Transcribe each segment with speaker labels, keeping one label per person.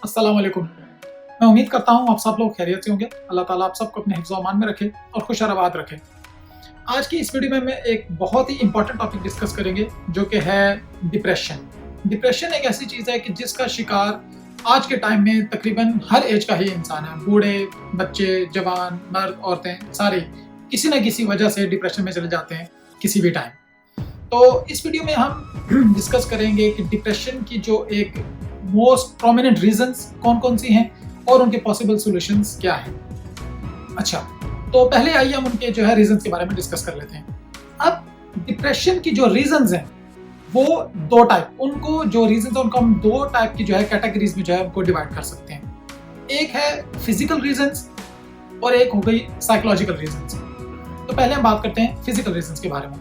Speaker 1: अस्सलाम वालेकुम। मैं उम्मीद करता हूँ आप सब लोग खैरियत से होंगे। अल्लाह ताला आप सबको अपने हिफ्ज़ व अमान में रखे और खुश और आबाद रखे। आज की इस वीडियो में मैं एक बहुत ही इम्पोर्टेंट टॉपिक डिस्कस करेंगे जो कि है डिप्रेशन। डिप्रेशन एक ऐसी चीज़ है कि जिसका शिकार आज के टाइम में तकरीबन हर एज का ही इंसान है। बूढ़े, बच्चे, जवान, मर्द, औरतें सारे किसी न किसी वजह से डिप्रेशन में चले जाते हैं किसी भी टाइम। तो इस वीडियो में हम डिस्कस करेंगे कि डिप्रेशन की जो एक मोस्ट प्रोमिनेंट रीजंस कौन-कौन सी हैं और उनके पॉसिबल सॉल्यूशंस क्या हैं। अच्छा, तो पहले आइए हम उनके जो है रीजंस के बारे में डिस्कस कर लेते हैं। अब डिप्रेशन की जो रीजंस हैं वो दो टाइप, उनको जो रीजंस हैं उनको हम दो टाइप की जो है कैटेगरीज में जो है उनको डिवाइड कर सकते हैं। एक है फिजिकल रीजंस और एक हो गई साइकोलॉजिकल रीजंस। तो पहले हम बात करते हैं फिजिकल रीजंस के बारे में।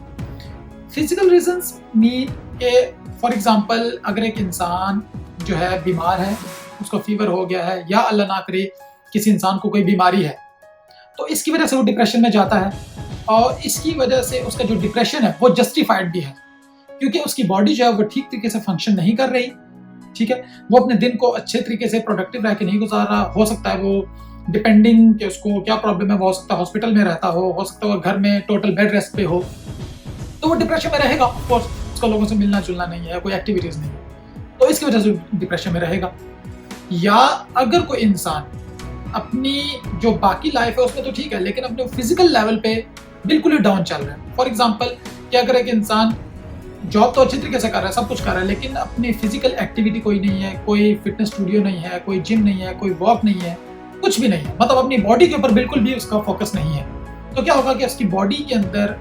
Speaker 1: फिजिकल रीजंस मीन के फॉर एग्जांपल अगर एक इंसान जो है बीमार है, उसको फीवर हो गया है या अल्लाह ना करे किसी इंसान को कोई बीमारी है, तो इसकी वजह से वो डिप्रेशन में जाता है और इसकी वजह से उसका जो डिप्रेशन है वो जस्टिफाइड भी है क्योंकि उसकी बॉडी जो है वो ठीक तरीके से फंक्शन नहीं कर रही। ठीक है, वो अपने दिन को अच्छे तरीके से प्रोडक्टिव रह के नहीं गुजार रहा। हो सकता है वो डिपेंडिंग कि उसको क्या प्रॉब्लम है, वो हो सकता है हॉस्पिटल में रहता हो सकता है वो घर में टोटल बेड रेस्ट पे हो, तो वो डिप्रेशन में रहेगा। ऑफ कोर्स उसका लोगों से मिलना जुलना नहीं है, कोई एक्टिविटीज नहीं है, तो इसकी वजह से डिप्रेशन में रहेगा। या अगर कोई इंसान अपनी जो बाकी लाइफ है उसमें तो ठीक है लेकिन अपने फिजिकल लेवल पे बिल्कुल ही डाउन चल रहा है। फॉर एग्जांपल कि अगर एक इंसान जॉब तो अच्छी तरीके से कर रहा है, सब कुछ कर रहा है, लेकिन अपनी फिजिकल एक्टिविटी कोई नहीं है, कोई फिटनेस स्टूडियो नहीं है, कोई जिम नहीं है, कोई वॉक नहीं है, कुछ भी नहीं है, मतलब अपनी बॉडी के ऊपर बिल्कुल भी उसका फोकस नहीं है, तो क्या होगा कि उसकी बॉडी के अंदर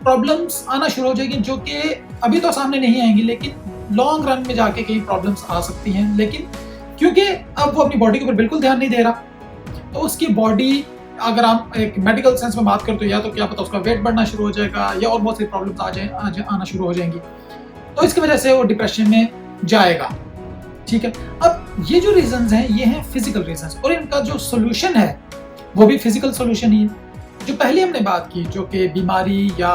Speaker 1: प्रॉब्लम्स आना शुरू हो जाएगी जो कि अभी तो सामने नहीं आएंगी लेकिन लॉन्ग रन में जाके कई प्रॉब्लम्स आ सकती हैं। लेकिन क्योंकि अब वो अपनी बॉडी के ऊपर बिल्कुल ध्यान नहीं दे रहा, तो उसकी बॉडी, अगर हम एक मेडिकल सेंस में बात करते हो, या तो क्या पता उसका वेट बढ़ना शुरू हो जाएगा या और बहुत सी प्रॉब्लम्स आना शुरू हो जाएंगी, तो इसकी वजह से वो डिप्रेशन में जाएगा। ठीक है, अब ये जो रीजंस हैं ये हैं फिजिकल रीजंस और इनका जो सोल्यूशन है वो भी फिजिकल सोल्यूशन ही है। जो पहले हमने बात की जो कि बीमारी या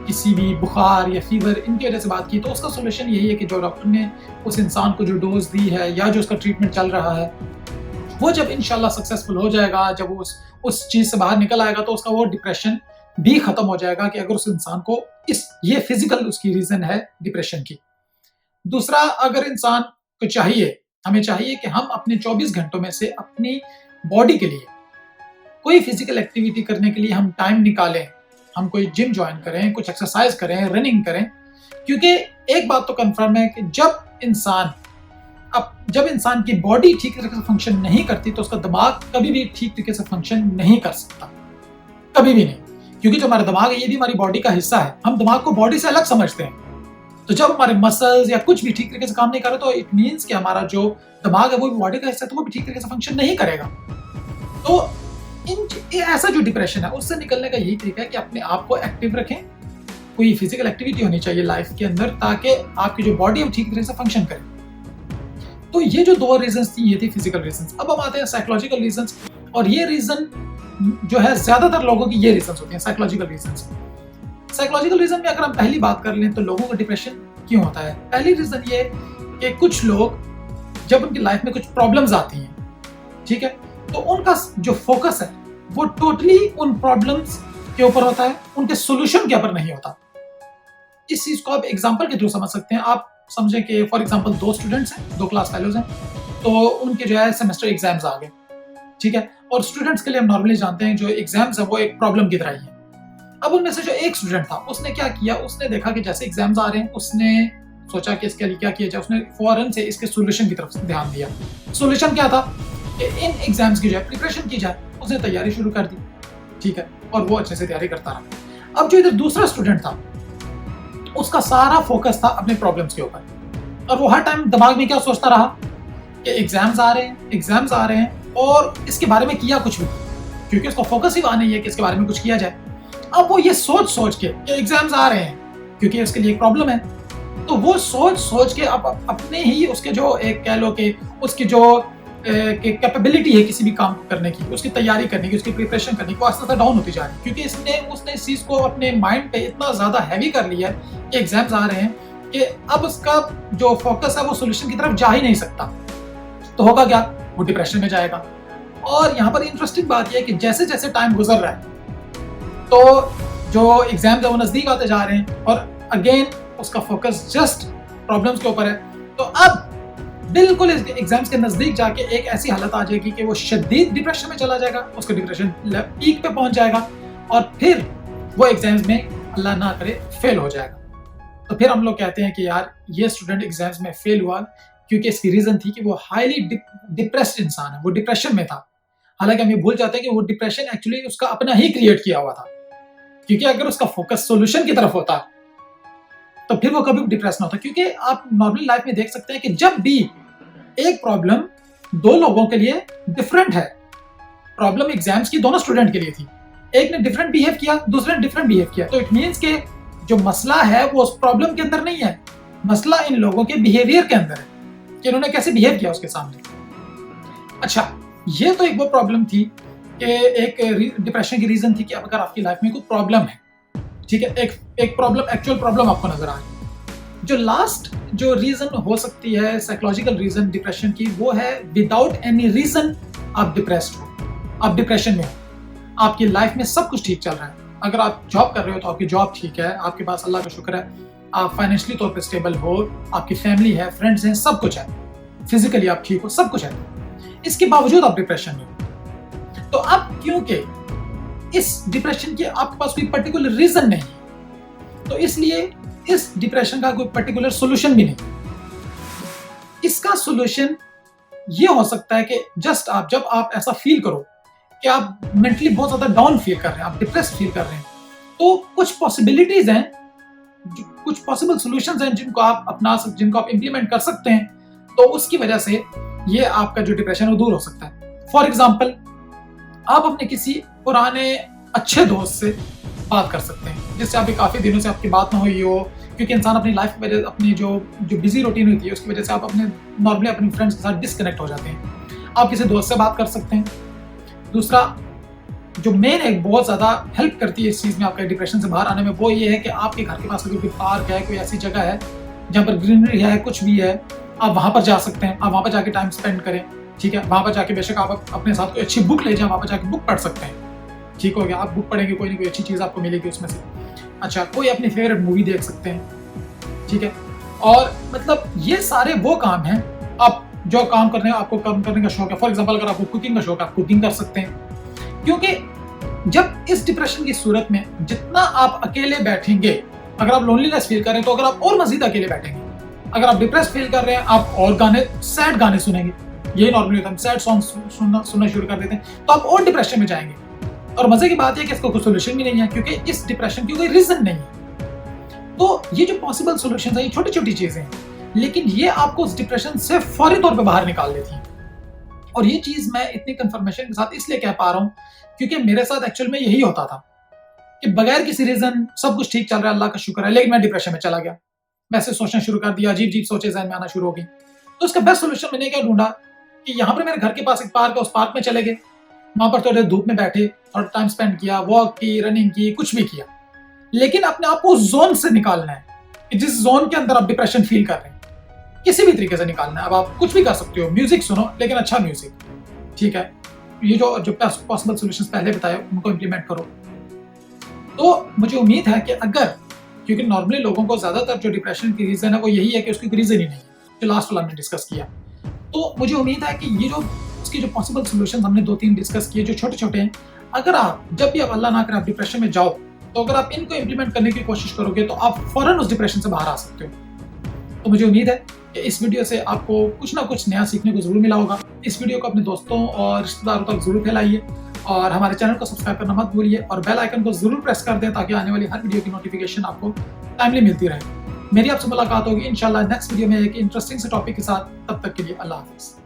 Speaker 1: किसी भी बुखार या फीवर इनकी वजह से बात की, तो उसका सोल्यूशन यही है कि जो डॉक्टर ने उस इंसान को जो डोज दी है या जो उसका ट्रीटमेंट चल रहा है वो जब इंशाल्लाह सक्सेसफुल हो जाएगा, जब वो उस चीज़ से बाहर निकल आएगा तो उसका वो डिप्रेशन भी खत्म हो जाएगा कि अगर उस इंसान को ये फिजिकल उसकी रीजन है डिप्रेशन की। दूसरा, अगर इंसान को हमें चाहिए कि हम अपने 24 घंटों में से अपनी बॉडी के लिए कोई फिजिकल एक्टिविटी करने के लिए हम टाइम निकालें, हम कोई जिम ज्वाइन करें, कुछ एक्सरसाइज करें, रनिंग करें, क्योंकि एक बात तो कंफर्म है कि जब इंसान की बॉडी ठीक तरीके से फंक्शन नहीं करती तो उसका दिमाग कभी भी ठीक तरीके से फंक्शन नहीं कर सकता, कभी भी नहीं, क्योंकि जो हमारा दिमाग है ये भी हमारी बॉडी का हिस्सा है। हम दिमाग को बॉडी से अलग समझते हैं, तो जब हमारे मसल्स या कुछ भी ठीक तरीके से काम नहीं कर रहे तो इट मीन्स कि हमारा जो दिमाग है वो भी बॉडी का हिस्सा है, तो वो भी ठीक तरीके से फंक्शन नहीं करेगा। तो ऐसा जो डिप्रेशन है उससे निकलने का यही तरीका है कि अपने आप को एक्टिव रखें, कोई फिजिकल एक्टिविटी होनी चाहिए लाइफ के अंदर ताकि आपकी जो बॉडी है वो ठीक तरीके से फंक्शन करे। तो ये जो दो रीजंस थी ये थी फिजिकल रीजंस। अब हम आते हैं साइकोलॉजिकल रीजंस, और ये रीजन जो है ज्यादातर लोगों की ये रीजंस होते हैं साइकोलॉजिकल रीजंस। साइकोलॉजिकल रीजन में अगर हम पहली बात कर लें तो लोगों को डिप्रेशन क्यों होता है, पहली रीजन ये कि कुछ लोग जब उनकी लाइफ में कुछ प्रॉब्लम्स आती हैं, ठीक है, तो उनका जो फोकस है वो टोटली उन प्रॉब्लम्स के ऊपर होता है, उनके सॉल्यूशन के ऊपर नहीं होता। इस चीज को आप एग्जांपल के थ्रू समझ सकते हैं। आप समझें कि फॉर एग्जांपल दो स्टूडेंट्स हैं, दो क्लास फेलोज हैं, तो उनके जो है सेमेस्टर एग्जाम्स आ गए, ठीक है, और स्टूडेंट्स के लिए हम नॉर्मली जानते हैं जो एग्जाम्स है वो एक प्रॉब्लम की तरह ही है। अब उनमें से जो एक स्टूडेंट था उसने क्या किया, उसने देखा कि जैसे एग्जाम्स आ रहे हैं, उसने सोचा कि इसके लिए क्या किया जाए, उसने फौरन से इसके सॉल्यूशन की तरफ ध्यान दिया। सॉल्यूशन क्या था कि इन एग्जाम्स की जो है प्रिपरेशन की जाए, उसने तैयारी शुरू कर दी, ठीक है, और वो अच्छे से तैयारी करता रहा। अब जो इधर दूसरा स्टूडेंट था उसका सारा फोकस था अपने प्रॉब्लम्स के ऊपर, और वो हर टाइम दिमाग में क्या सोचता रहा कि एग्जाम्स आ रहे हैं और इसके बारे में किया कुछ भी, क्योंकि उसका फोकस ही वहां नहीं है कि इसके बारे में कुछ किया जाए। अब वो ये सोच के कि एग्जाम्स आ रहे हैं क्योंकि उसके लिए एक प्रॉब्लम है, तो वो सोच के अब अपने ही उसके जो एक कह लो कि उसकी जो कैपेबिलिटी है किसी भी काम को करने की, उसकी तैयारी करने की, उसकी प्रिपरेशन करने की, वो आस्ते आस्ते डाउन होती जा रही है, क्योंकि उसने इस चीज को अपने माइंड पे इतना ज्यादा हैवी कर लिया है कि एग्जाम्स आ रहे हैं कि अब उसका जो फोकस है वो सोल्यूशन की तरफ जा ही नहीं सकता। तो होगा क्या, वो डिप्रेशन में जाएगा। और यहाँ पर इंटरेस्टिंग बात यह है कि जैसे जैसे टाइम गुजर रहा है तो जो एग्जाम्स है वो नजदीक आते जा रहे हैं और अगेन उसका फोकस जस्ट प्रॉब्लम्स के ऊपर है। तो अब बिल्कुल इस एग्जाम्स के नजदीक जाके एक ऐसी हालत आ जाएगी कि वो शदीद डिप्रेशन में चला जाएगा, उसका डिप्रेशन पीक पे पहुंच जाएगा और फिर वो एग्जाम्स में अल्लाह ना करे फेल हो जाएगा। तो फिर हम लोग कहते हैं कि यार ये स्टूडेंट एग्जाम्स में फेल हुआ क्योंकि इसकी रीजन थी कि वो हाईली डिप्रेस्ड इंसान है, वो डिप्रेशन में था। हालांकि हम ये भूल जाते हैं कि वो डिप्रेशन एक्चुअली उसका अपना ही क्रिएट किया हुआ था, क्योंकि अगर उसका फोकस सॉल्यूशन की तरफ होता तो फिर वो कभी डिप्रेस ना होता। क्योंकि आप नॉर्मल लाइफ में देख सकते हैं कि जब भी एक प्रॉब्लम दो लोगों के लिए डिफरेंट है, प्रॉब्लम एग्जाम्स की दोनों स्टूडेंट के लिए थी, एक ने डिफरेंट बिहेव किया, दूसरे ने डिफरेंट बिहेव किया, तो इट मींस के जो मसला है वो उस प्रॉब्लम के अंदर नहीं है, मसला इन लोगों के बिहेवियर के अंदर है कि इन्होंने कैसे बिहेव किया उसके सामने। अच्छा, ये तो एक वो प्रॉब्लम थी कि एक डिप्रेशन की रीजन थी कि अगर आपकी लाइफ में कोई प्रॉब्लम है, ठीक है, एक प्रॉब्लम, एक्चुअल प्रॉब्लम आपको नजर आ रही है। जो लास्ट जो रीजन हो सकती है साइकोलॉजिकल रीजन डिप्रेशन की, वो है विदाउट एनी रीजन आप डिप्रेस्ड हो, आप डिप्रेशन में हो, आपकी लाइफ में सब कुछ ठीक चल रहा है, अगर आप जॉब कर रहे हो तो आपकी जॉब ठीक है, आपके पास अल्लाह का शुक्र है, आप फाइनेंशियली तौर पे स्टेबल हो, आपकी फैमिली है, फ्रेंड्स हैं, सब कुछ है, फिजिकली आप ठीक हो, सब कुछ है, इसके बावजूद आप डिप्रेशन में हो। तो अब क्योंकि इस डिप्रेशन के आपके पास कोई पर्टिकुलर रीजन नहीं, तो इसलिए इस डिप्रेशन का कोई पर्टिकुलर सॉल्यूशन भी नहीं। इसका सॉल्यूशन ये हो सकता है कि जस्ट आप जब आप ऐसा फील करो कि आप मेंटली बहुत ज्यादा डाउन फील कर रहे हैं, आप डिप्रेस्ड फील कर रहे हैं, तो कुछ पॉसिबिलिटीज हैं, कुछ पॉसिबल सॉल्यूशंस हैं जिनको आप अपना सकते, जिनको आप इंप्लीमेंट कर सकते हैं, तो उसकी वजह से ये आपका जो डिप्रेशन है वो दूर हो सकता है। फॉर एग्जाम्पल, आप अपने किसी पुराने अच्छे दोस्त से बात कर सकते हैं जिससे अभी काफी दिनों से आपकी बात ना हुई हो, क्योंकि इंसान अपनी लाइफ की वजह, अपनी जो बिजी रूटीन होती है उसकी वजह से आप अपने नॉर्मली अपने फ्रेंड्स के साथ डिस्कनेक्ट हो जाते हैं। आप किसी दोस्त से बात कर सकते हैं। दूसरा, जो मेन एक बहुत ज्यादा हेल्प करती है इस चीज में आपके डिप्रेशन से बाहर आने में, वो ये है कि आपके घर के पास कोई पार्क है, कोई ऐसी जगह है जहाँ पर ग्रीनरी है, कुछ भी है, आप वहां पर जा सकते हैं, आप वहां पर जाके टाइम स्पेंड करें, ठीक है, वहां पर जाके बेशक आप अपने साथ कोई अच्छी बुक ले जाएं, वहां पर जाके बुक पढ़ सकते हैं, ठीक हो गया, आप बुक पढ़ेंगे, कोई ना कोई अच्छी चीज आपको मिलेगी उसमें से। अच्छा, कोई अपनी फेवरेट मूवी देख सकते हैं, ठीक है, और मतलब ये सारे वो काम हैं, आप जो काम करने आपको काम करने का शौक है, फॉर एग्जांपल अगर आपको कुकिंग का शौक है, आप कुकिंग कर सकते हैं, क्योंकि जब इस डिप्रेशन की सूरत में जितना आप अकेले बैठेंगे, अगर आप लोनलीनेस फील करें तो अगर आप और मजीद अकेले बैठेंगे, अगर आप डिप्रेस फील कर रहे हैं आप और गाने, सैड गाने सुनेंगे, यही नॉर्मली होता है, सैड सॉन्ग सुनना शुरू कर देते हैं, तो आप और डिप्रेशन में जाएंगे। और मजे की बात है कि इसका कोई सोल्यूशन भी नहीं है, क्योंकि इस डिप्रेशन की कोई रीजन नहीं है। तो ये जो पॉसिबल सोल्यूशन है ये छोटी छोटी चीजें हैं, लेकिन ये आपको उस डिप्रेशन से फौरी तौर पे बाहर निकाल देती है। और ये चीज मैं इतनी कंफर्मेशन के साथ इसलिए कह पा रहा हूँ क्योंकि मेरे साथ एक्चुअल में यही होता था कि बगैर किसी रीजन सब कुछ ठीक चल रहा है, अल्लाह का शुक्र है, लेकिन मैं डिप्रेशन में चला गया, मैंने सोचना शुरू कर दिया, अजीब अजीब सोचे ज़हन में आना शुरू हो गई। तो उसका बेस्ट सोल्यूशन मैंने क्या ढूंढा कि यहाँ पर मेरे घर के पास एक पार्क है, उस पार्क में चले गए, वहां पर थोड़ी देर धूप में बैठे और टाइम स्पेंड किया, वॉक की, रनिंग की, कुछ भी किया, लेकिन अपने आप को उस जोन से निकालना है कि जिस जोन के अंदर आप डिप्रेशन फील कर रहे हैं, किसी भी तरीके से निकालना है। अब आप कुछ भी कर सकते हो, म्यूजिक सुनो, लेकिन अच्छा म्यूजिक, ठीक है, ये जो पॉसिबल सॉल्यूशंस पहले बताए उनको इंप्लीमेंट करो। तो मुझे उम्मीद है कि अगर, क्योंकि नॉर्मली लोगों को ज्यादातर जो डिप्रेशन की रीजन है वो यही है कि उसकी रीजन ही नहीं है, जो लास्ट वाला हमने डिस्कस किया, तो मुझे उम्मीद है कि ये जो उसकी जो पॉसिबल सॉल्यूशंस हमने 2-3 डिस्कस किए जो छोटे छोटे हैं, अगर आप जब भी आप अल्लाह ना करे आप डिप्रेशन में जाओ, तो अगर आप इनको इंप्लीमेंट करने की कोशिश करोगे तो आप फौरन उस डिप्रेशन से बाहर आ सकते हो। तो मुझे उम्मीद है कि इस वीडियो से आपको कुछ ना कुछ नया सीखने को जरूर मिला होगा। इस वीडियो को अपने दोस्तों और रिश्तेदारों तक जरूर फैलाइए और हमारे चैनल को सब्सक्राइब करना मत भूलिए और बेल आइकन को जरूर प्रेस कर दें ताकि आने वाली हर वीडियो की नोटिफिकेशन आपको टाइमली मिलती रहे। मेरी आपसे मुलाकात होगी इंशाल्लाह नेक्स्ट वीडियो में एक इंटरेस्टिंग से टॉपिक के साथ। तब तक के लिए अल्लाह हाफिज़।